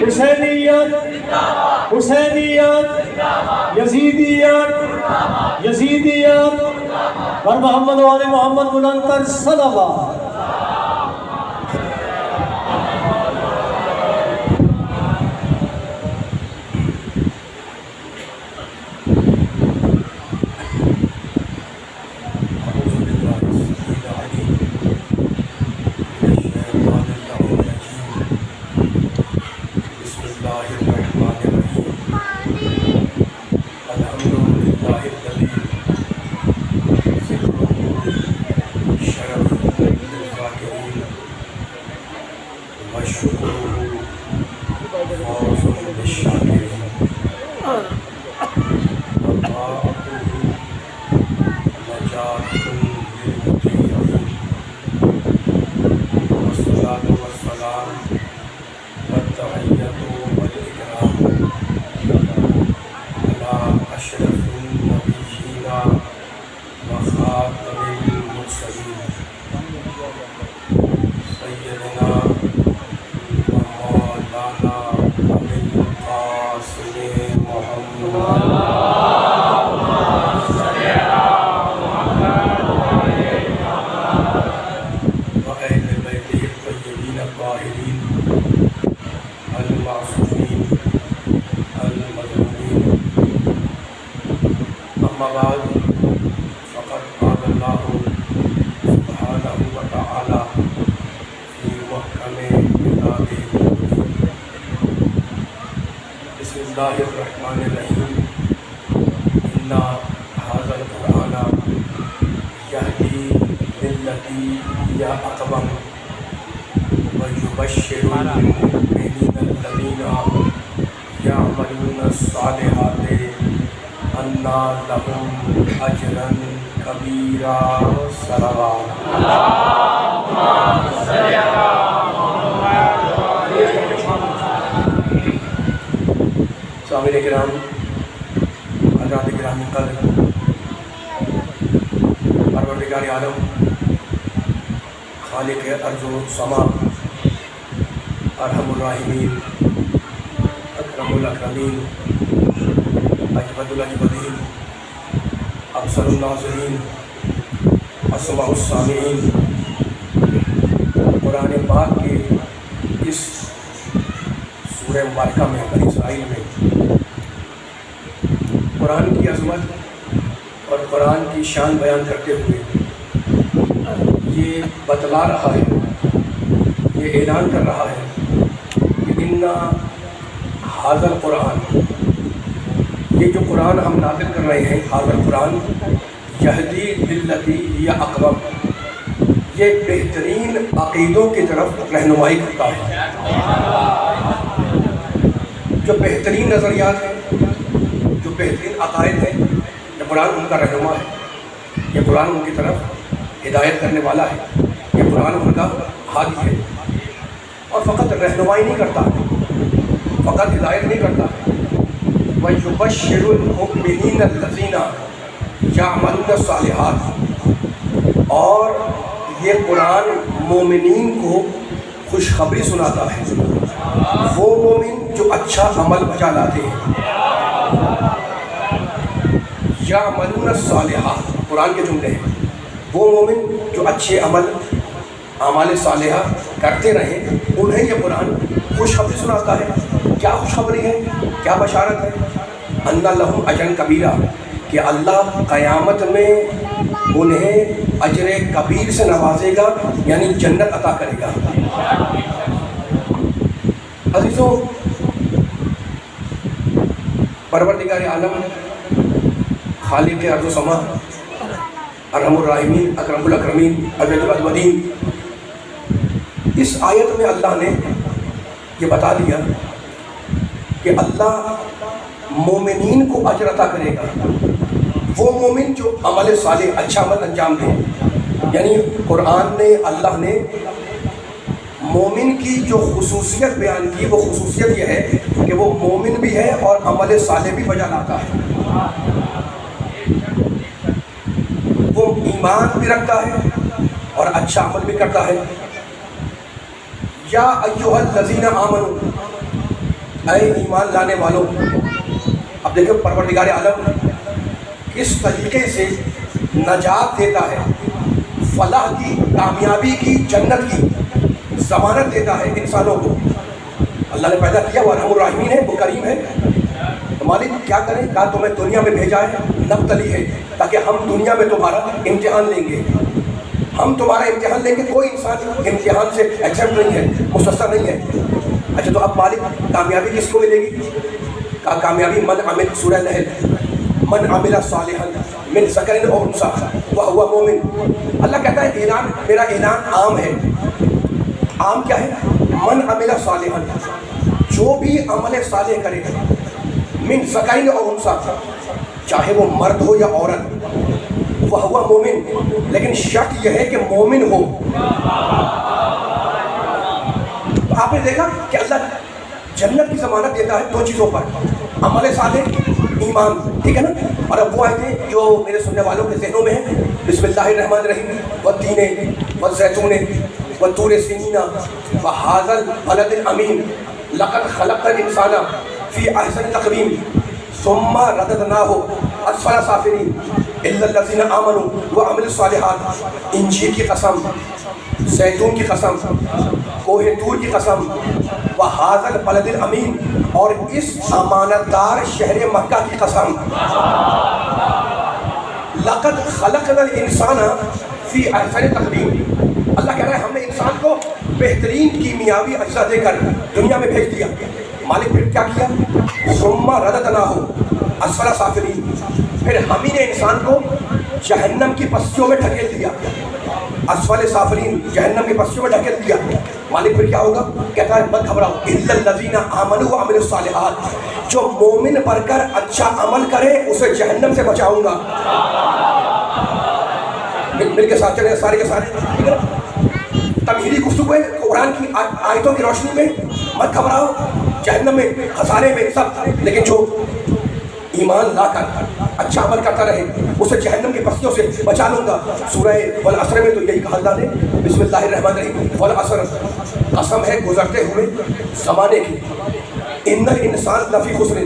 حسینیت حسینیت، یزیدیت یزیدیت، اور محمد و آل محمد بلند کر صلوات۔ سامعین کرام، حضرات گرامی قدر، پروردگار عالم، خالق ارض و سما، ارحم الراحمین، اکرم الاکرمین، اجود الاجودین، ابصر الناظرین، اسمع السامعین، قرآن پاک کے اس سورہ مبارکہ میں، بنی اسرائیل میں، قرآن کی عظمت اور قرآن کی شان بیان کرتے ہوئے یہ بتلا رہا ہے، یہ اعلان کر رہا ہے کہ اِنَّا ھَذَا القرآن، یہ جو قرآن ہم نازل کر رہے ہیں، ھذا القرآن یہدی للتی ہی اقوم، یہ بہترین عقیدوں کی طرف رہنمائی کرتا ہے۔ جو بہترین نظریات ہیں، جو بہترین عقائد ہیں، یہ قرآن ان کا رہنما ہے، یہ قرآن ان کی طرف ہدایت کرنے والا ہے، یہ قرآن ان کا ہادی ہے، اور فقط رہنمائی نہیں کرتا، فقط ہدایت نہیں کرتا، وَيُبَشِّرُ الْمُؤْمِنِينَ الَّذِينَ يَعْمَلُونَ الصَّالِحَاتِ، اور یہ قرآن مومنین کو خوشخبری سناتا ہے، وہ مومن جو اچھا عمل بجا لاتے ہیں، یعملون الصالحات قرآن کے جملے ہیں، وہ مومن جو اچھے اعمال صالحہ کرتے رہیں، انہیں یہ قرآن خوشخبری سناتا ہے۔ کیا خوشخبری ہے، کیا بشارت ہے؟ ان لہم اجرا کبیرا، کہ اللہ قیامت میں انہیں اجر کبیر سے نوازے گا، یعنی جنت عطا کرے گا۔ عزیزوں، پروردگار عالم، خالق ارض و سما، ارحم الراحمین، اکرم الاکرمین، اجود الاجودین، اس آیت میں اللہ نے یہ بتا دیا کہ اللہ مومنین کو اجر عطا کرے گا، وہ مومن جو عمل صالح، اچھا عمل انجام دے۔ یعنی قرآن نے، اللہ نے مومن کی جو خصوصیت بیان کی، وہ خصوصیت یہ ہے کہ وہ مومن بھی ہے اور عمل صالح بھی بجا لاتا ہے، وہ ایمان بھی رکھتا ہے اور اچھا عمل بھی کرتا ہے۔ یا ایھا الذین آمنوا، اے ایمان لانے والوں. اب دیکھو پروردگار عالم کس طریقے سے نجات دیتا ہے، فلاح کی، کامیابی کی، جنت کی ضمانت دیتا ہے انسانوں کو. اللہ نے پیدا کیا، وہ ارحم الراحمین ہے، وہ کریم ہے. تو مالک کیا کریں؟ کہا تمہیں دنیا میں بھیجا ہے نبتلی ہے، تاکہ ہم دنیا میں تمہارا امتحان لیں گے. ہم تمہارا امتحان لیں گے. کوئی انسان امتحان سے ایکسپٹ نہیں ہے، مستثنی نہیں ہے. اچھا تو اب مالک کامیابی کس کو ملے گی؟ کہا کامیابی من عمل، سورہ نحل، من عمل صالحا من ذکر او انثی وہو مومن. اللہ کہتا ہے اعلان، میرا اعلان عام ہے. عام کیا ہے؟ من عمل صالحا، جو بھی عمل صالح کرے، من ذکر او انثی، چاہے وہ مرد ہو یا عورت، وہو مومن، لیکن شرط یہ ہے کہ مومن ہو. آپ نے دیکھا کہ اللہ جنت کی ضمانت دیتا ہے دو چیزوں پر، عمل صالح، ایمان، ٹھیک ہے نا. اور اب وہ آیتیں جو میرے سننے والوں کے ذہنوں میں ہیں، بسم اللہ الرحمن الرحیم، والتین والزیتون والطور سینین وہذا البلد الامین لقد خلقنا الانسان فی احسن تقویم ثم رددناہ اسفل سافلین الا الذین آمنوا وعملوا الصالحات. انجیل کی قسم، زیتون کی قسم، کوہ طور کی قسم، وہذا البلد الامین، اور اس امانت دار شہر مکہ کی قسم. لقد خلقنا الانسان فی احسن تقویم. اللہ کہہ رہا ہے ہم نے انسان کو بہترین کیمیاوی اجزا دے کر دنیا میں بھیج دیا. مالک پھر کیا کیا؟ ثم رددناہ اسفل سافلین، پھر ہم ہی نے انسان کو جہنم کی پستیوں میں ڈھکیل دیا. اسفل سافلین، جہنم کی پستیوں میں ڈھکیل دیا. مالک پھر کیا ہوگا؟ کہتا ہے مت گھبراؤ، الا الذین آمنوا وعملوا الصالحات، جو مومن بن کر اچھا عمل کرے اسے جہنم سے بچاؤں گا. مل کے ساتھ چلے سارے کے سارے. تمہیدی گفتگو ہے قرآن کی آیتوں کی روشنی میں. مت گھبراؤ، جہنم میں، خسارے میں سب، لیکن جو ایمان لا کر اچھا عمل کرتا رہے اسے جہنم کی پستیوں سے بچا لوں گا. سورہ والعصر میں تو یہی کہا اللہ نے، بسم اللہ الرحمن الرحیم، والعصر، قسم ہے گزرتے ہوئے زمانے کی، ان الانسان لفی خسر.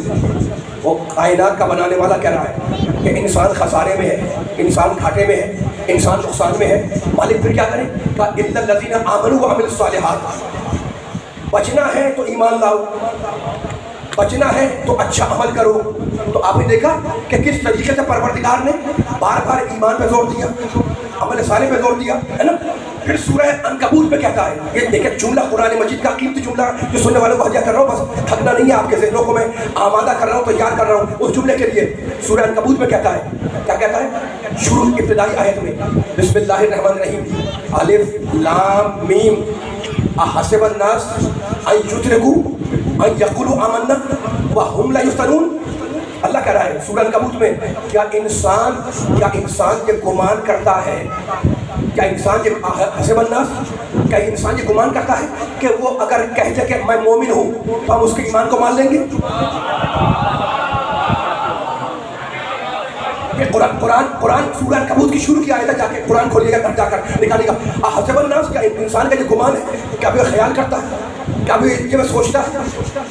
وہ کائنات کا بنانے والا کہہ رہا ہے کہ انسان خسارے میں ہے، انسان گھاٹے میں ہے، انسان نقصان میں ہے. مالک پھر کیا کرے؟ کہا الا الذین آمنوا وعملوا الصالحات. بچنا ہے تو ایمان لاؤ، بچنا ہے تو اچھا عمل کرو. تو آپ نے دیکھا کہ کس طریقے سے پروردگار نے بار بار ایمان پہ زور دیا، عمل صالح پہ زور دیا، ہے نا. پھر سورہ عنکبوت میں کہتا ہے، یہ دیکھیں جملہ قرآن مجید کا قیمتی جملہ جو سننے والوں کو ہدیہ کر رہا ہوں، بس تھکنا نہیں ہے، آپ کے ذہنوں کو میں آمادہ کر رہا ہوں، تیار کر رہا ہوں اس جملے کے لیے. سورہ عنکبوت میں کہتا ہے، کیا کہتا ہے؟ شروع ابتدائی آیت میں، بسم اللہ الرحمن الرحیم، الف لام میم، احسب الناس ان یترکوا ان یقولوا آمنا وهم لا یفتنون. اللہ کہہ رہا ہے سورہ عنکبوت میں، کیا انسان یہ گمان کرتا ہے، کیا انسان یہ حسب الناس، کیا انسان یہ گمان کرتا ہے کہ وہ اگر کہتے کہ میں مومن ہوں تو ہم اس کے ایمان کو مان لیں گے؟ قرآن سورہ عنکبوت کی شروع کی آیت ہے، جا کے قرآن کھولیے گا، گھر جا کر نکالیے گا. حسب الناس، کیا انسان کا یہ گمان ہے، کیا وہ خیال کرتا ہے، کیا وہ یہ سوچتا ہے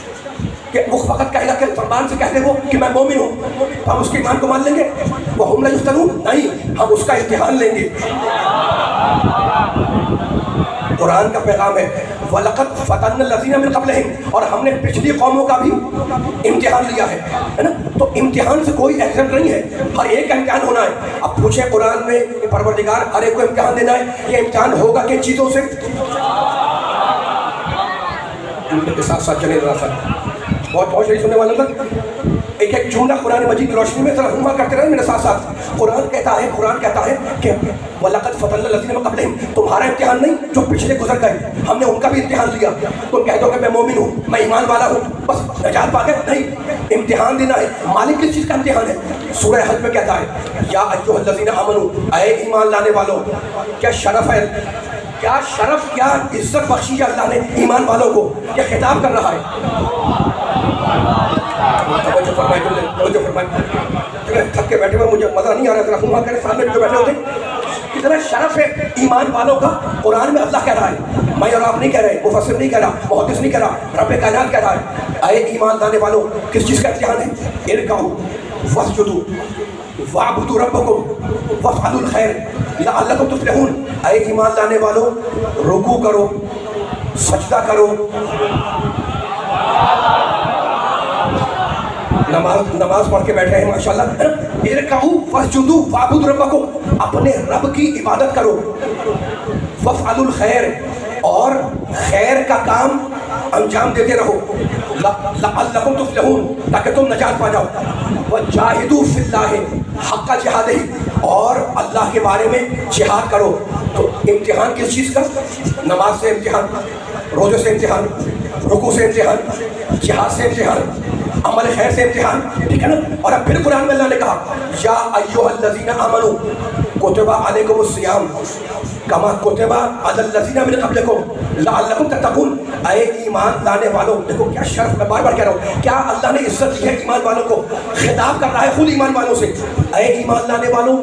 کہ وہ فقط کہے گا کہ زبان سے کہہ دے وہ کہ میں مومن ہوں تو ہم اس کے ایمان کو مان لیں گے؟ وَهُمْ لَا يُفْتَنُونَ، نہیں، ہم اس کا امتحان لیں گے. قرآن کا پیغام ہے وَلَقَدْ فَتَنَّا الَّذِينَ مِن قَبْلِهِمْ، اور ہم نے پچھلی قوموں کا بھی امتحان لیا ہے نا. تو امتحان سے کوئی ایگزمپٹ نہیں ہے، ہر ایک کا امتحان ہونا ہے. اب پوچھیں قرآن میں کہ پروردگار ہر ایک کو امتحان دینا ہے، یہ امتحان ہوگا کن چیزوں سے؟ ان کے ساتھ ساتھ چلے ذرا سا، بہت پہنچ رہی سننے والوں تک. ایک ایک جملہ قرآن مجید کی روشنی میں ذرا ہما کرتے رہے میرے ساتھ ساتھ. قرآن کہتا ہے کہ وَلَقَدْ فَتَنَّا الَّذِينَ مِن قَبْلِهِمْ، تمہارا امتحان نہیں، جو پچھلے گزر گئے ہم نے ان کا بھی امتحان لیا. تم کہہ دو کہ میں مومن ہوں، میں ایمان والا ہوں، بس نجات پا گئے؟ نہیں، امتحان دینا ہے. مالک کس چیز کا امتحان ہے؟ سورہ حج میں کہتا ہے یا ایھا الذین آمنوا، اے ایمان لانے والوں. کیا شرف ہے، کیا شرف، کیا عزت بخشی ہے اللہ نے ایمان والوں کو. کیا خطاب کر رہا ہے. توجہ فرمائیں، تھک کے بیٹھے ہوئے مجھے مزہ نہیں آ رہا، ذرا ہما کرے سامنے جو بیٹھے ہوتے. کتنا شرف ہے ایمان والوں کا. قرآن میں اللہ کہہ رہا ہے میں اور آپ نہیں کہہ رہے، مفسر نہیں کہہ رہا، محدث نہیں کہہ رہا، رب کائنات کہہ رہا ہے۔ اے ایمان لانے والوں، کس چیز کا امتحان ہے؟ ارکعوا واسجدوا واعبدوا ربکم وافعلوا الخیر لعلکم تفلحون۔ اے ایمان لانے والوں، رکوع کرو، سجدہ کرو، نماز پڑھ کے بیٹھے ہیں ماشاءاللہ، ارکعوا واسجدوا واعبدوا ربکم، اپنے رب کی عبادت کرو، وافعلوا الخیر، اور خیر کا کام انجام دیتے رہو، لعلکم تفلحون، تاکہ تم نجات پا جاؤ، وجاہدوا فی اللہ حق جہادہ، اور اللہ کے بارے میں جہاد کرو۔ تو امتحان کس چیز کا؟ نماز سے امتحان، روزے سے امتحان، رکوع سے امتحان، جہاد سے امتحان، عمل خیر سے امتحان، ٹھیک ہے نا؟ اور اب پھر قرآن میں اللہ نے کہا یا ایھا الذین آمنوا کتب علیکم الصیام کما کتب علی الذین من قبلکم لعلکم تتقون۔ اے ایمان لانے والوں، دیکھو کیا شرف، میں بار بار کہہ رہا ہوں، کیا اللہ نے عزت دی ہے ایمان والوں کو، خطاب کر رہا ہے خود ایمان والوں سے۔ اے ایمان لانے والوں،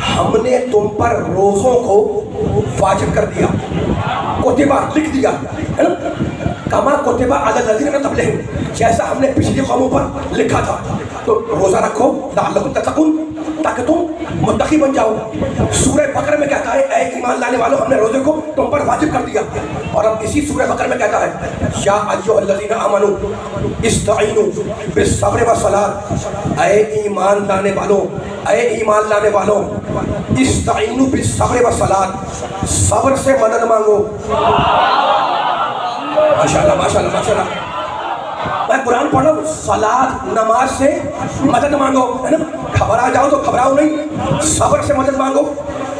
ہم نے تم پر روزوں کو واجب کر دیا، کتبہ لکھ دیا ہے نا، کما کتبہ علی الذین من قبلہم، جیسا ہم نے پچھلی قوموں پر لکھا تھا۔ تو روزہ رکھو لعلکم تتقون، تاکہ تم متقی بن جاؤ۔ سورہ بقرہ میں کہتا ہے اے ایمان لانے والوں، ہم نے روزے کو تم پر واجب کر دیا، اور اب اسی سورہ بقرہ میں کہتا ہے یا ایھا الذین آمنوا استعینوا بالصبر والصلاۃ، اے ایمان لانے والوں، اے ایمان لانے والوں، استعینوا بالصبر والصلاۃ، صبر سے مدد مانگو۔ ماشاءاللہ ماشاءاللہ ماشاءاللہ، میں قرآن پڑھ رہا ہوں، صلاۃ نماز سے مدد مانگو، ہے نا، گھبرا جاؤ تو گھبراؤ نہیں، صبر سے مدد مانگو،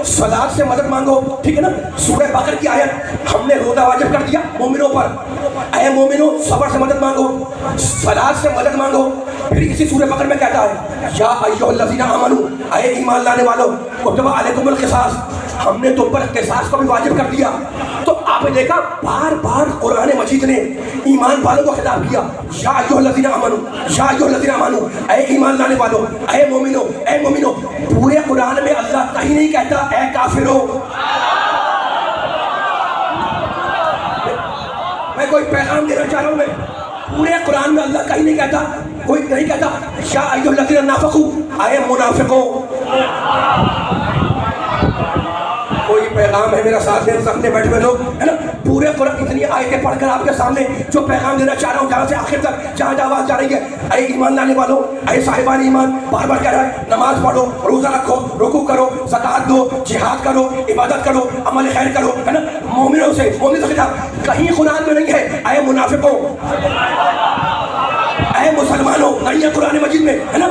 صلاۃ سے مدد مانگو، ٹھیک ہے نا۔ سورہ بقرہ کی آیت، ہم نے روزہ واجب کر دیا مومنوں پر، اے مومنوں صبر سے مدد مانگو، صلاۃ سے مدد مانگو۔ پھر اسی سورہ بقرہ میں کہتا ہے یا ایھا الذین آمنوا، اے ایمان لانے والوں، کتب علیکم القصاص، ہم نے تم پر قصاص کو بھی واجب کر دیا۔ تو آپ نے دیکھا بار بار قرآن مجید نے ایمان والوں کو خطاب کیا، یا ایھا الذین آمنوا، یا ایھا الذین آمنوا، اے ایمان لانے والوں، اے مومنو، اے مومنو۔ پورے قرآن میں اللہ کہیں نہیں کہتا اے کافرو۔ میں کوئی پیغام دینا چاہ رہا ہوں، میں پورے قرآن میں اللہ کہیں نہیں کہتا، کوئی نہیں کہتا یا ایھا الذین نافقوا، اے منافقوں۔ کوئی پیغام ہے میرا ساتھ میں سامنے بیٹھے ہوئے لوگ، ہے نا، پورے قرآن اتنی آیتیں پڑھ کر آپ کے سامنے جو پیغام دینا چاہ رہا ہوں، جہاں سے آخر تک جہاں آواز جا رہی ہے، اے ایمان لانے والوں، اے صاحبان ایمان، بار بار کہہ رہا ہے نماز پڑھو، روزہ رکھو، رکوع کرو، زکوٰۃ دو، جہاد کرو، عبادت کرو، عمل خیر کرو، ہے نا، مومنوں سے خطاب۔ کہیں قرآن میں نہیں ہے اے منافقوں، اے مسلمانوں، نہیں ہے قرآن مجید میں، ہے نا،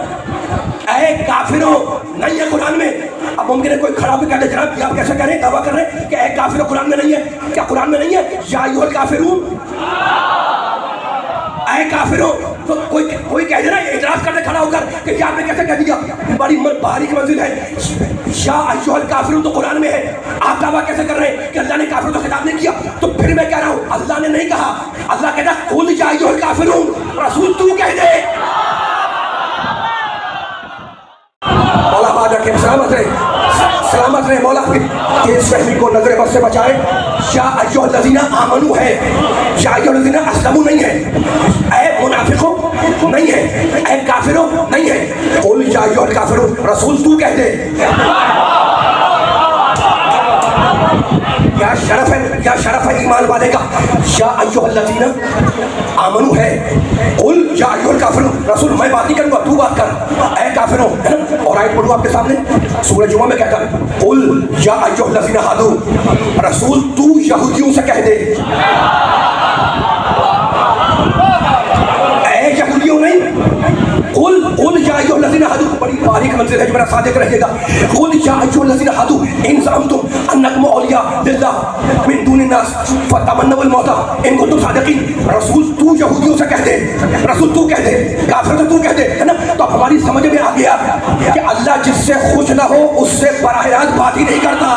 اے کافروں، نہیں ہے قرآن میں۔ اب ممکن ہے کوئی کھڑا بھی کہتے جناب یہ آپ کیسے کہہ رہے ہیں، دعویٰ کر رہے ہیں کہ اے کافروں قرآن میں نہیں ہے؟ کیا قرآن میں نہیں ہے یا ایھا الکافرون، اے کافروں؟ تو کوئی کہہ دے نا، اعتراض کرتے کھڑا ہو کر کہ یہ آپ نے کیسے کہہ دیا، بڑی باریک منزل ہے۔ یا ایھا الکافرون تو قرآن میں ہے، آپ دعویٰ کیسے کر رہے ہیں کہ اللہ نے کافروں کو خطاب نہیں کیا؟ تو پھر میں کہہ رہا ہوں اللہ نے نہیں کہا، اللہ کہتا قل یا ایھا الکافرون، رسول تو کہہ دے۔ مولا باد رکھے، سلامت رہے، سلامت رہے مولا، تیز فہمی کو نظر بد سے بچائے۔ یا ایھا الذین آمنوا ہے، یا ایھا الذین اسلموا نہیں ہے، اے منافقوں نہیں ہے، اے کافروں نہیں ہے، قل یا ایھا الکافرون، رسول تو کہہ دے۔ کیا شرف ہے، کیا شرف ہے ایمان والے کا۔ یا ایھا الذین آمنوا ہے، قل یا ایھا الکافرون، رسول میں بات نہیں کروں گا، تو بات کر، اے کافروں، ہے نا۔ اور آیت پڑھوں آپ کے سامنے، سورہ جمعہ میں کہتا ہے قل یا ایھا الذین ھادوا، رسول تو یہودیوں سے کہہ دے، اے یہودیوں نہیں، قل یا ایھا الذین ھادوا، بڑی باریک منزل ہے جو میرا صادق رہیے گا۔ قل یا ایھا الذین ھادوا ان زعمتم انکم اولیاء للہ من دون الناس فتمنوا الموت ان کنتم صادقین، رسول تو یہودیوں سے کہہ دے، رسول تو کہہ دے، کافر سے تو کہہ دے، ہے نا۔ تو اب ہماری سمجھ میں آ گیا کہ اللہ جس سے خوش نہ ہو اس سے براہ راست بات ہی نہیں کرتا۔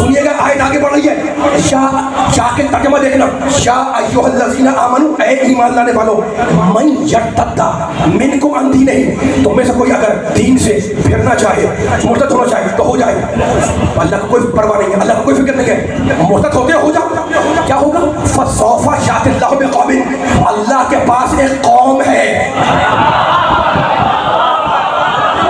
سنیے گا آیت آگے بڑھ رہی ہے، شاہ کے ترجمہ دیکھنا، یا ایھا الذین آمنوا، اے ایمان لانے والو، من یرتد منکم عن دینہ، تم میں سے کوئی اگر دین سے پھرنا چاہے، مرتد ہونا چاہے تو ہو جائے، اللہ کو کوئی پرواہ نہیں ہے، اللہ کو کوئی فکر نہیں ہے، مرتد ہوتے ہو جاؤ، کیا ہوگا؟ فسوف یأتی اللہ بقوم، اللہ کے پاس ایک قوم ہے،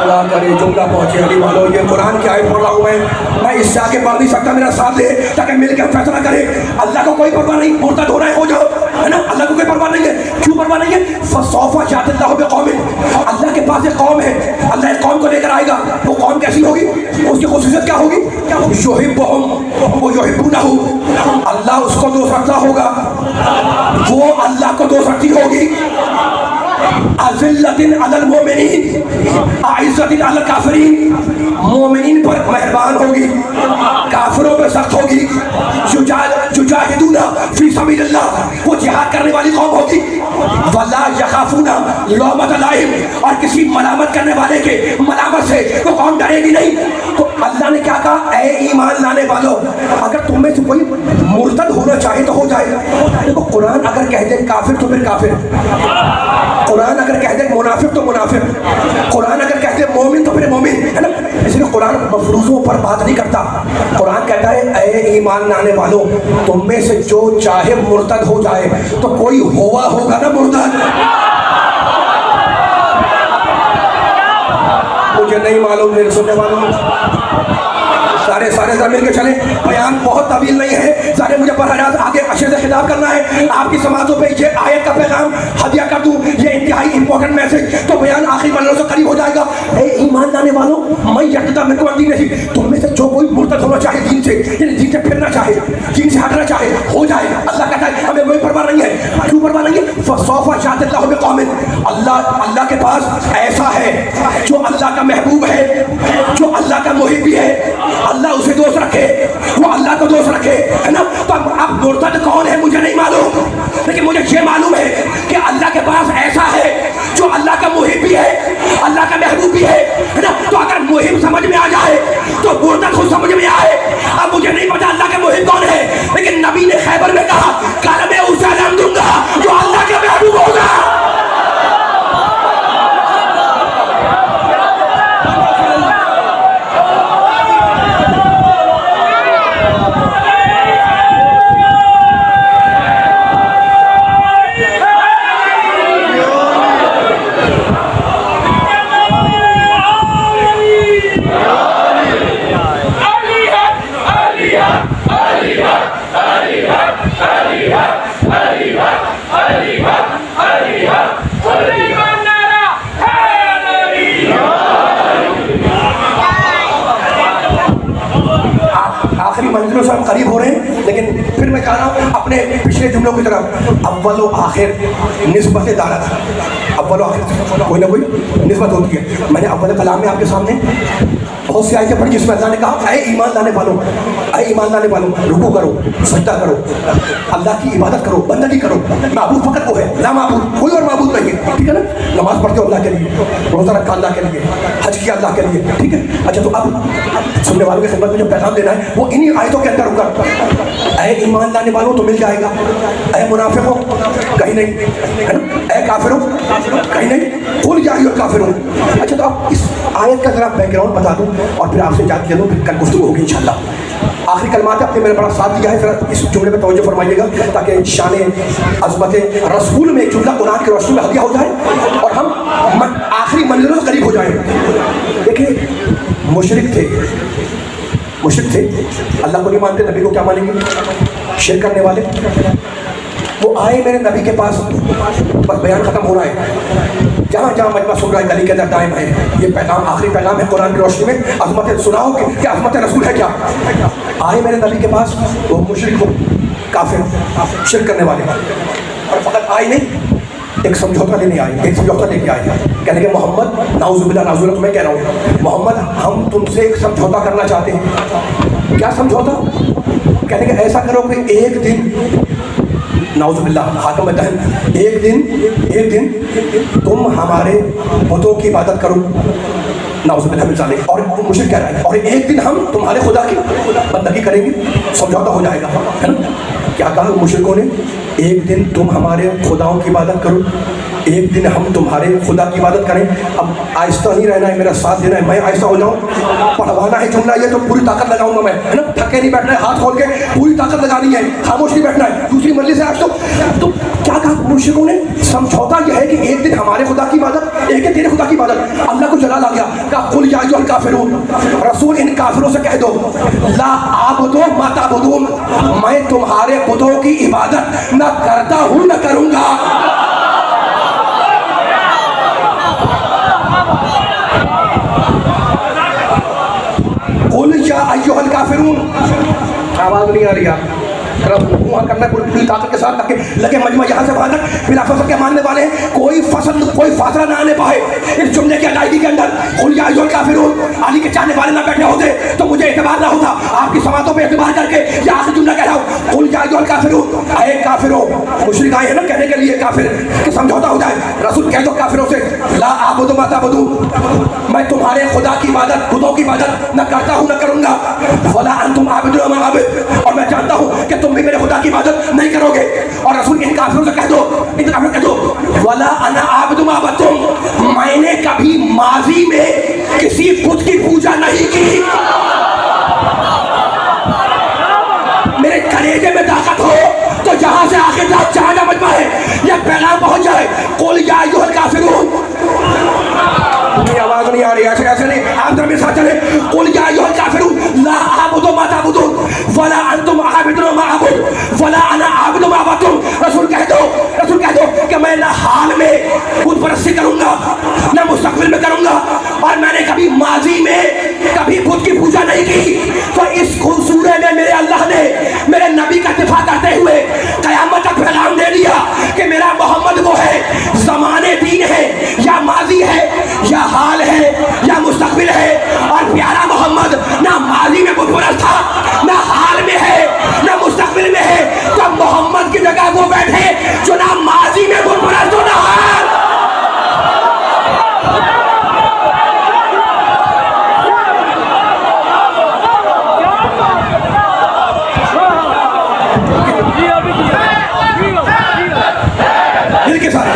اللہ کرے جملہ پہنچے علی والو، یہ قرآن کی آیت پڑھ رہا ہوں میں اس سے آگے بڑھ نہیں سکتا، میرا ساتھ دے تاکہ مل کے فیصلہ کرے۔ اللہ کو کوئی پرواہ نہیں، مرتد ہو رہے ہو جاؤ، ہے نا، اللہ کو کوئی پرواہ نہیں ہے، کیوں پرواہ نہیں ہے؟ فسوف یأتی اللہ بقوم، اللہ کے پاس ایک قوم ہے، اللہ ایک قوم کو لے کر آئے گا، وہ قوم کیسی ہوگی؟ اس کی خصوصیت کیا ہوگی؟ یحبہم ویحبونہ، اللہ اس کو دوست رکھتا ہوگا، وہ اللہ کو دوست رکھتی ہوگی، اذلۃ علی المؤمنین اعزۃ علی الکافرین، مومنین پر مہربان ہوگی، کافروں پر سخت ہوگی، یجاہدون فی سبیل اللہ، وہ جہاد کرنے والی قوم ہوگی، ولا یخافون لومۃ لائم، اور کسی ملامت کرنے والے کے ملامت سے وہ قوم ڈرے گی نہیں۔ تو اللہ نے کیا کہا؟ اے ایمان لانے والو، اگر تم میں سے کوئی مرتد ہونا چاہے تو ہو جائے۔ دیکھو قرآن اگر کہہ دے کافر تو پھر کافر، قرآن اگر کہہ دے منافق تو منافق، قرآن اگر کہہ دے مومن تو پھر مومن، ہے نا، اس لیے قرآن مفروضوں پر بات نہیں کرتا، قرآن کہتا ہے اے ایمان لانے والو، تم میں سے جو چاہے مرتد ہو جائے، تو کوئی ہوا ہوگا نا مرتد، مجھے نہیں معلوم میرے سننے والوں، سارے ذرا مل کے چلیں، بیان بہت طویل نہیں ہے، سارے مجھے براہ راست آگے اشر سے خطاب کرنا ہے، آپ کی سماعتوں پہ یہ آیت کا پیغام ہدیہ کر دوں، یہ انتہائی امپورٹنٹ میسج، تو بیان آخری مرحلوں سے قریب ہو جائے گا۔ اے ایمان لانے والوں، من یرتد منکم عن دینہ، تم میں سے جو کوئی مرتد ہونا چاہے دین سے، یعنی دین سے پھرنا چاہے، دین سے ہٹنا چاہے، ہو جائے، اللہ کہتا ہے ہمیں کوئی پرواہ نہیں ہے، کیوں پرواہ نہیں ہے؟ فسوف یأتی اللہ بقوم، اللہ کے پاس ایسا ہے جو اللہ کا محبوب ہے، جو اللہ کا محبی ہے، اللہ اسے دوست رکھے، وہ اللہ کو دوست رکھے، ہے نا۔ تو اب مرتد کون ہے مجھے نہیں معلوم، لیکن مجھے یہ معلوم ہے کہ اللہ کے پاس ایسا ہے جو اللہ کا محب بھی ہے، اللہ کا محبوب بھی ہے نا۔ تو اگر محب سمجھ میں آ جائے تو مرتد خود سمجھ میں آئے۔ اب مجھے نہیں پتا اللہ کا محب کون ہے، لیکن نبی نے خیبر میں کہا کل میں اسے علم دوں گا جو اللہ کا محبوب ہوگا۔ آخری منزلوں سے ہم قریب ہو رہے ہیں، لیکن پھر میں چاہ رہا ہوں اپنے پچھلے جملوں کی طرف، اول و آخر نسبت دارت، اول و آخر کوئی نہ کوئی نسبت ہوتی ہے۔ میں نے اول کلام میں آپ کے سامنے بہت سی آیتیں پڑھی جس میں اللہ نے کہا اے ایمان لانے والوں، اے ایمان لانے والوں، رکوع کرو، سجدہ کرو، اللہ کی عبادت کرو، بندگی کرو، معبود فقط وہ ہے، لا معبود، کوئی اور معبود نہیں ہے، ٹھیک ہے نا۔ نماز پڑھتے ہو اللہ کے لیے، روزہ رکھا اللہ کے لیے، حج کیا اللہ کے لیے، ٹھیک ہے۔ اچھا تو اب سننے والوں کی خدمت میں جو پیغام دینا ہے وہ انہی آیتوں کے اندر ہوگا، اے ایمان لانے والوں تو مل جائے گا، اے منافقوں کہیں نہیں، ہے نا، اے کافروں کہیں نہیں، قل یا ایھا الکافرون۔ اچھا تو اب اس آیت کا ذرا بیک گراؤنڈ بتا دوں اور پھر آپ سے اجازت لے لوں، پھر کل گفتگو ہوگی انشاءاللہ۔ آخری کلمات آپ نے میرا بڑا ساتھ دیا ہے، ذرا اس جملے میں توجہ فرمائیے گا تاکہ شان عظمت رسول میں ایک جملہ قرآن کی روشنی میں ہدیہ ہو جائے اور ہم آخری منزلوں سے قریب ہو جائیں۔ دیکھیں مشرک تھے، اللہ کو نہیں مانتے، نبی کو کیا مانیں گے؟ شرک کرنے والے، وہ آئے میرے نبی کے پاس، بس بیان ختم ہو رہا ہے، جہاں جہاں مجمع سن رہا ہے گلی کے اندر دائم ہے، یہ پیغام آخری پیغام ہے قرآن کی روشنی میں، عظمت سناؤ کہ عظمت رسول ہے کیا۔ آئے میرے نبی کے پاس وہ مشرک، کافر، شرک کرنے والے، اور فقط آئے نہیں، ایک سمجھوتا لینے آئے، ایک سمجھوتا لے کے آئے، کہنے کہ محمد نعوذ باللہ، نعوذ باللہ تمہیں کہہ رہا ہوں محمد، ہم تم سے ایک سمجھوتا کرنا چاہتے ہیں۔ کیا سمجھوتا؟ کہنے کہ ایسا کرو کہ ایک دن، نعوذ باللہ خاتم دہن، ایک دن تم ہمارے بتوں کی عبادت کرو، نعوذ باللہ من ذالک. اور مشرک کہہ رہا ہے اور ایک دن ہم تمہارے خدا کی بندگی کریں گے, سمجھوتا ہو جائے گا, ہے نا. کیا کہا مشرکوں نے؟ ایک دن تم ہمارے خداؤں کی عبادت کرو, ایک دن ہم تمہارے خدا کی عبادت کریں. اب آہستہ نہیں رہنا ہے, میرا ساتھ دینا ہے, میں آہستہ ہو جاؤں, پڑھوانا ہے جملہ یہ تو پوری طاقت لگاؤں گا میں, ہے نا. تھکے نہیں بیٹھنا ہے, ہاتھ کھول کے پوری طاقت لگانی ہے, خاموش نہیں بیٹھنا ہے. دوسری مرضی سے آج تو کیا کہا مشرکوں نے؟ سمجھوتا یہ ہے کہ ایک دن ہمارے خدا کی عبادت, ایک ہے تیرے خدا کی عبادت. اللہ کو جلال آ گیا, کہا قل یا ایھا الکافرون, رسول ان کافروں سے کہہ دو لا اعبد ما تعبدون, میں تمہارے بتوں کی عبادت نہ کرتا ہوں نہ کروں گا. قل یا ایھا الکافرون, آواز نہیں آ رہی آپ, وہاں کرنا ہے پوری طاقت کے ساتھ تاکہ لگے مجمع یہاں سے وہاں تک. پھر آپ سب کے ماننے والے ہیں, کوئی فاصلہ نہ آنے پائے اس جملے کی ادائیگی کے اندر. قل یا ایھا الکافرون, علی کے چاہنے والے نہ بیٹھے ہوتے تو مجھے اعتبار نہ ہوتا. آپ کی سماعتوں پہ اعتبار کر کے یہ آخری جملہ کہہ رہا ہوں, قل یا ایھا الکافرون, اے کافروں. مشرک آئے ہیں نا کہنے کے لیے کافر کہ سمجھوتا ہو جائے. رسول کہہ دو کافروں سے لا اعبد ما تعبدون, میں تمہارے خدا کی عبادت, بتوں کی عبادت نہ کرتا ہوں نہ کروں گا. ولا انتم عابدون ما اعبد, اور میں جانتا ہوں کہ تم بھی میرے خدا کی عبادت نہیں کرو گے. اور رسول ان کافروں سے کہہ دو, ان کافروں کہہ دو ولا انا عابد ما عبدتم, میں نے کبھی ماضی میں کسی بت کی پوجا نہیں کی. میرے کلیجے میں طاقت ہو تو جہاں سے آخر تک جہاں کا مجمع ہے یہ پیغام پہنچ جائے. قل یا ایھا الکافرون, آواز نہیں آ رہی, ایسے نہیں, آپ ذرا میرے ساتھ چلیں. قل یا ایھا الکافرون لا اعبد ما تعبدون ولا انتم عابدون ما اعبد ولا انا عابد ما عبدتم. رسول کہہ دو کہ میں نہ حال میں بت پرستی کروں گا نہ مستقبل میں کروں گا, اور میں نے کبھی ماضی میں کبھی بت کی پوجا نہیں کی. تو اس سورے میں میرے اللہ نے میرے نبی کا دفاع کرتے ہوئے قیامت تک پیغام دے دیا کہ میرا محمد وہ ہے, زمانے دین ہے یا ماضی ہے یا حال ہے یا مستقبل ہے. اور پیارا محمد نہ ماضی میں بت پرست تھا, نہ حال میں ہے, نہ مستقبل میں ہے. تو محمد کی جگہ وہ بیٹھے جو نہ ماضی میں بت پرست ہو نہ حال. دل کے ساتھ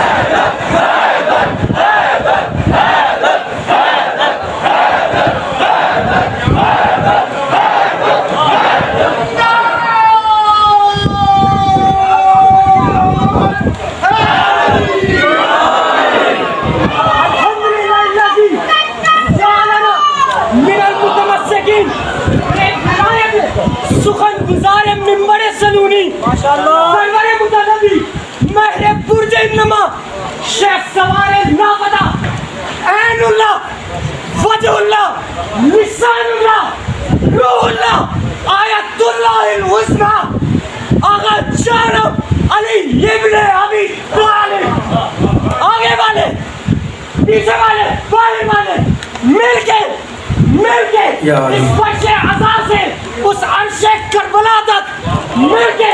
سخن گزار منبر سنونی سرور متنبی مہر برج نما شیخ سوار لاپتہ عین اللہ وجہ اللہ لسان اللہ روح اللہ آیت اللہ الحسنی آغا جانب علی ابن ابی طالب. آگے والے پیچھے والے بائیں والے مل کے اس فرش عزا سے اس عرش کربلا تک مل کے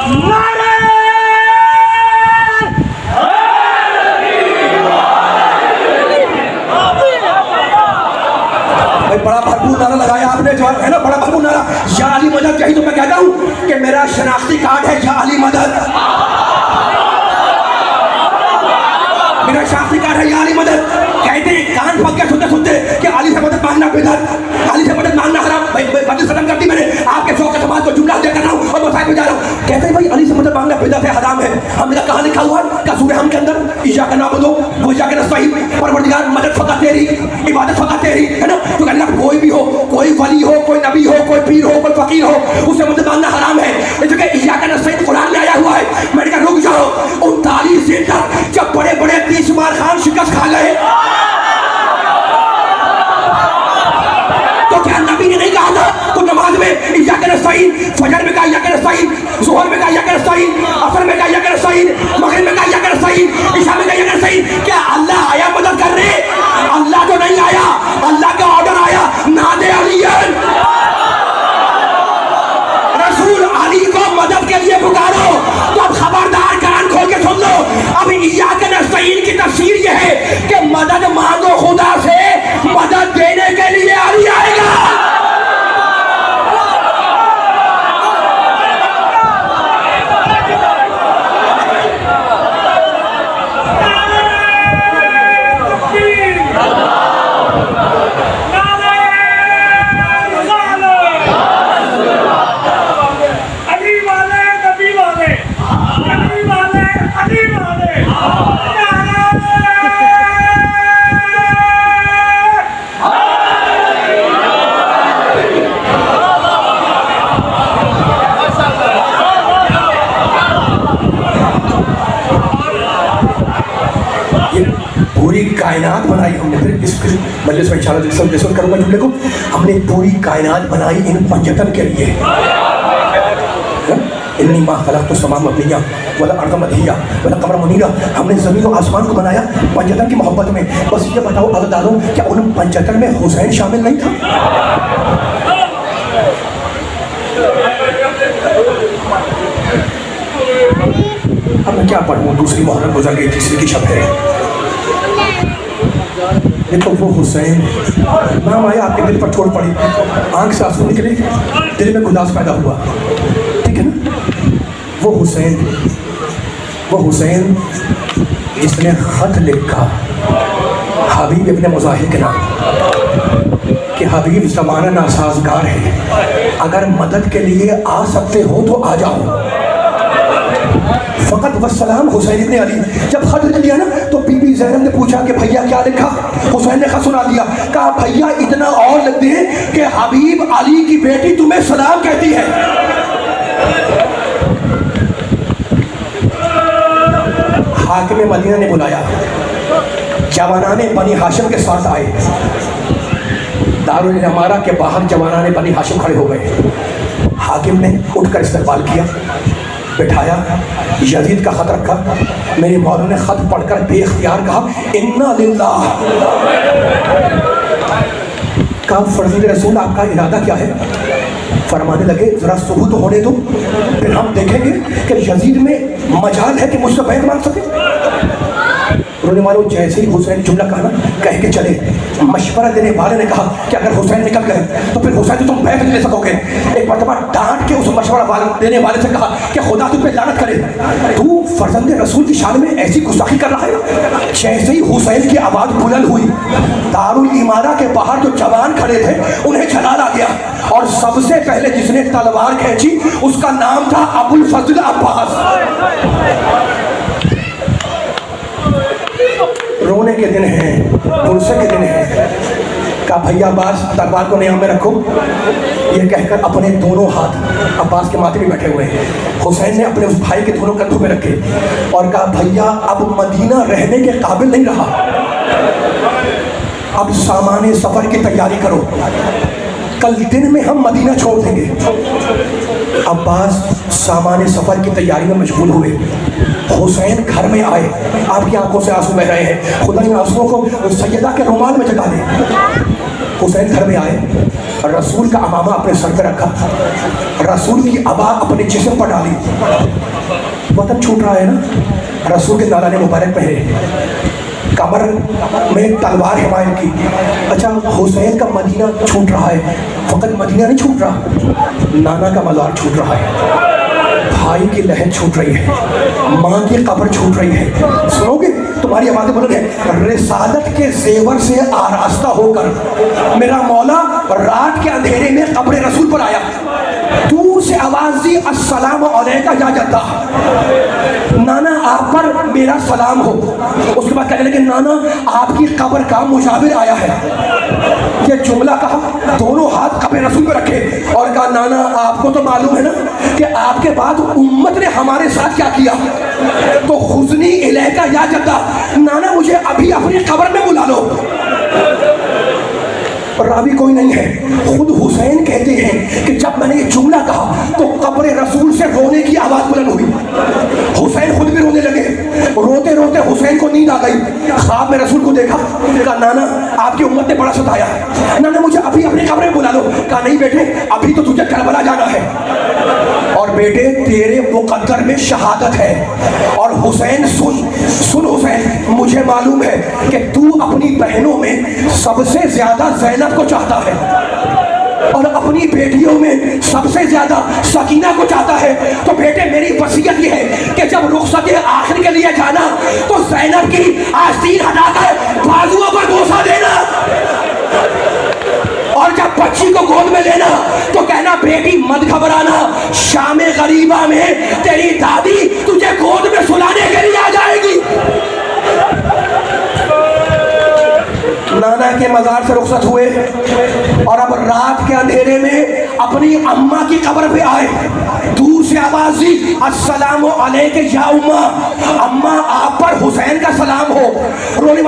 نعرہ بڑا بھرپور نعرہ لگایا آپ نے, جواب ہے نا, بڑا بھرپور نعرہ یا علی مدد. یہی تو میں کہتا ہوں کہ میرا شناختی کارڈ ہے یا علی مدد, میرا شناختی کارڈ ہے یا علی مدد. کہتے ہیں کان پھک کے سنتے کہ علی سے مدد مانگنا بدعت, علی سے مدد مانگنا حرام. مجلس ختم کر دی میں نے, آپ کے شوق کے سماج کو جملہ دے کر رہا ہوں اور مسائل میں جا رہا ہوں. کہتے ہیں بھائی علی سے مدد مانگنا بدعت ہے, حرام ہے. ہم نے کہاں لکھا ہوا ہے؟ سورہ ہم کے اندر ایاک نعبد و ایاک نستعین, پروردگار مدد فقط تیری, عبادت فقط تیری, ہے نا. تو کہ اللہ کوئی بھی ہو, کوئی ولی ہو, کوئی نبی ہو, کوئی پیر ہو, کوئی فقیر ہو, اسے مدد مانگنا حرام ہے. اس کہ ایاک نستعین قرآن میں آیا ہوا ہے. میں نے کہا رک جاؤ, 39 دن تک جب بڑے بڑے بیشمار خان شکست کھا گئے تو کیا نبی نے نہیں کہا تھا تو نماز میں ایاک نستعین, فجر میں کہا ایاک نستعین, ظہر میں کہا ایاک نستعین, عصر میں کہا ایاک نستعین, مغرب میں کہا ایاک نستعین, عشاء میں کہا ایاک نستعین. کیا اللہ آیا مدد کرنے؟ اللہ تو نہیں آیا, اللہ کا آرڈر آیا نادے علی. رسول علی کو مدد کے لیے پکارو تو اب خبردار کان کھول کے سن لو. اب ایاک نستعین کی تفسیر یہ ہے کہ یہ پوری کائنات بنائی ہم نے. پھر اس مجلس میں انشاءاللہ ڈسکس کروں گا جملے کو. ہم نے پوری کائنات بنائی ان پنجتن کے لیے. انی ما خلقت السماء مبنیہ والارض مدحیہ والقمر منیرہ. ہم نے زمین و آسمان کو بنایا پنجتن کی محبت میں. بس یہ بتاؤ عزاداروں کیا ان پنجتن میں حسین شامل نہیں تھا؟ اب میں کیا پڑھوں؟ دوسری محرم گزر گئی، تیسری کی شب ہے. دیکھو وہ حسین نام آیا، آپ کے دل پر چوٹ پڑی، آنکھ سے آنسو نکلے، دل میں گداس پیدا ہوا. ٹھیک ہے نا؟ وہ حسین جس نے خط لکھا حبیب ابن مظاہر کے نام کہ حبیب زمانہ ناسازگار ہے، اگر مدد کے لیے آ سکتے ہو تو آ جاؤ. فقط والسلام حسین ابن علی. جب خط لکھ دیا نا تو بی بی زینب نے پوچھا کہ بھیا کیا لکھا؟ حسین نے خط سنا دیا. کہا بھیا اتنا اور لکھ دے کہ حبیب علی کی بیٹی تمہیں سلام کہتی ہے. حاکم مدینہ نے بلایا، جوانان بنی ہاشم کے ساتھ آئے. دارالعمارہ کے باہر جوانان بنی ہاشم کھڑے ہو گئے. حاکم نے اٹھ کر استقبال کیا، بٹھایا، یزید کا خط رکھا. میرے مولا نے خط پڑھ کر بے اختیار کہا انا للہ. کہا فرزند رسول آپ کا ارادہ کیا ہے؟ فرمانے لگے ذرا ثبوت ہونے دو، پھر ہم دیکھیں گے کہ یزید میں مجال ہے کہ مجھ سے بیعت مانگ سکے. رونے والوں جیسے ہی حسین جملہ کہا نا کہہ کے چلے، مشورہ دینے والے نے کہا کہ اگر حسین نکل گئے تو پھر حسین تو تم بیعت نہیں لے سکو گے. ایک مرتبہ ڈانٹ کے اس مشورہ دینے والے سے کہا کہ خدا تم پہ لعنت کرے، تو فرزند رسول کی شان میں ایسی گستاخی کر رہا ہے. جیسے ہی حسین کی آواز بلند ہوئی، دارالعمارہ کے باہر جو جوان کھڑے تھے انہیں جلال آ گیا، اور سب سے پہلے جس نے تلوار کھینچی اس کا نام تھا ابو الفضل عباس. رونے کے دن ہیں، غصے کے دن ہیں. کہا بھیا عباس تلوار کو نیام میں رکھو. یہ کہہ کر اپنے دونوں ہاتھ عباس کے ماتھے میں بیٹھے ہوئے ہیں. حسین نے اپنے اس بھائی کے دونوں کندھوں پہ رکھے اور کہا بھیا اب مدینہ رہنے کے قابل نہیں رہا، اب سامان سفر کی تیاری کرو، کل دن میں ہم مدینہ چھوڑ دیں گے. عباس سامان سفر کی تیاری میں مشغول ہوئے. حسین گھر میں آئے، آپ کی آنکھوں سے آنسو بہ رہے ہیں، خدا ان آنسوؤں کو سیدہ کے رومال میں جگا دے. حسین گھر میں آئے، رسول کا امامہ اپنے سر پہ رکھا، رسول کی عبا اپنے جسم پر ڈالی. وطن چھوٹ رہا ہے نا، رسول کے نالان مبارک پہنے، کمر میں تلوار حمایت کی. اچھا حسین کا مدینہ چھوٹ رہا ہے، فقط مدینہ نہیں چھوٹ رہا، نانا کا مزار چھوٹ رہا ہے، بھائی کی لہن چھوٹ رہی ہے، ماں کی قبر چھوٹ رہی ہے. سنو گے؟ تمہاری آوازیں بلند ہیں. رسالت کے زیور سے آراستہ ہو کر میرا مولا رات کے اندھیرے میں قبر رسول پر آیا، دور سے آواز دی السلام علیکہ یا جدہ، نانا آپ پر میرا سلام ہو. اس کے بعد کہنے لگے نانا آپ کی قبر کا مجاور آیا ہے. یہ جملہ کہا، دونوں ہاتھ قبر رسول پہ رکھے اور کہا نانا آپ کو تو معلوم ہے نا کہ آپ کے بعد امت نے ہمارے ساتھ کیا کیا، تو خزنی الیکہ یا جدہ، نانا مجھے ابھی اپنی قبر میں بلا لو. راوی کوئی نہیں ہے، خود حسین کہتے ہیں کہ جب میں نے یہ جملہ کہا تو قبر رسول سے رونے کی آواز بلند ہوئی. حسین خود بھی رونے لگے. روتے روتے حسین کو نیند آ گئی. خواب میں رسول کو دیکھا، کہا نانا آپ کی امت نے بڑا ستایا، نانا مجھے ابھی اپنی قبر میں بلا لو. کہا نہیں بیٹے ابھی تو تجھے کربلا جانا ہے، اور بیٹے تیرے مقدر میں شہادت ہے. اور حسین سن حسین مجھے معلوم ہے کہ تو اپنی بہنوں میں سب سے زیادہ زینب کو چاہتا ہے اور اپنی بیٹیوں میں سب سے زیادہ سکینہ کو چاہتا ہے. تو بیٹے میری وصیت یہ ہے کہ جب رخصت آخر کے لیے جانا تو زینب کی آستین ہٹا کر بازوؤں پر بوسہ دینا، اور جب بچی کو گود میں لینا تو کہنا بیٹی مت گھبرانا، شام غریبہ میں تیری دادی تجھے گود میں سلانے کے لیے آ جائے گی. نانا کے مزار سے رخصت ہوئے اور اب رات کے اندھیرے میں اپنی اماں کی قبر پہ آئے. دور سے آواز دی السلام علیکہ یا اماں، اماں آپ پر حسین کا سلام ہو.